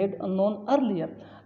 had known earlier.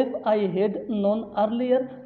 if I had known earlier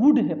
would have.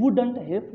wouldn't have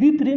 V3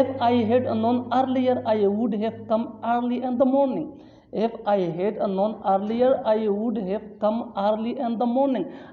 if I had known earlier I would have come early in the morning. if I had known earlier I would have come early in the morning.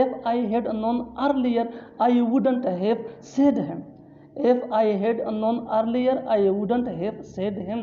if I had known earlier I wouldn't have said him. if I had known earlier I wouldn't have said him.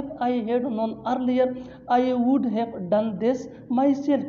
if I had known earlier I would have done this myself.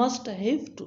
must have to.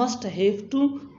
must have to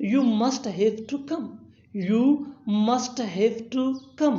You must have to come. You must have to come.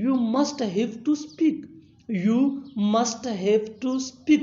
You must have to speak. You must have to speak.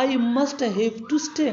I must have to stay.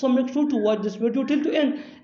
So make sure to watch this video till to end.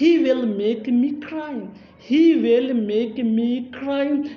He will make me cry. He will make me cry.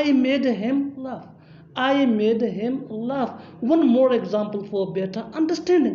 I made him laugh. I made him laugh. One more example for better understanding.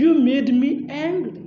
You made me angry.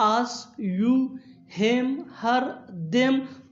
us, you, him, her, them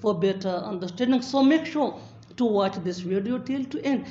for better understanding. So make sure to watch this video till to end.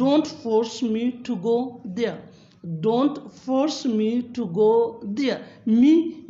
Don't force me to go there. Don't force me to go there. Me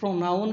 pronoun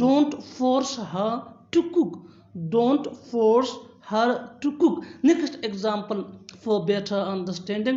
Don't force her to cook. Don't force her to cook. Next example for better understanding.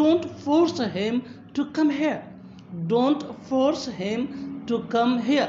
Don't force him to come here. Don't force him to come here.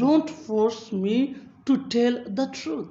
Don't force me to tell the truth.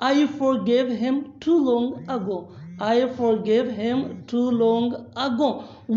I forgave him too long ago. I forgave him too long ago.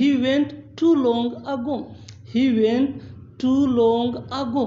He went too long ago. He went too long ago.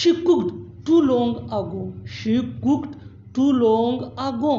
She cooked too long ago. She cooked too long ago.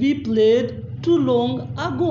We played too long ago.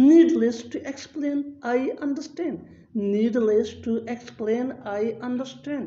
Needless to explain I understand. Needless to explain I understand.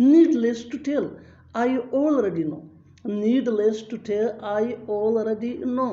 Needless to tell I already know. Needless to tell I already know.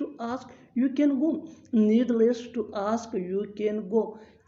to ask you can go. Needless to ask you can go.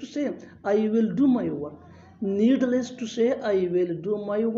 to say I will do my work. Needless to say I will do my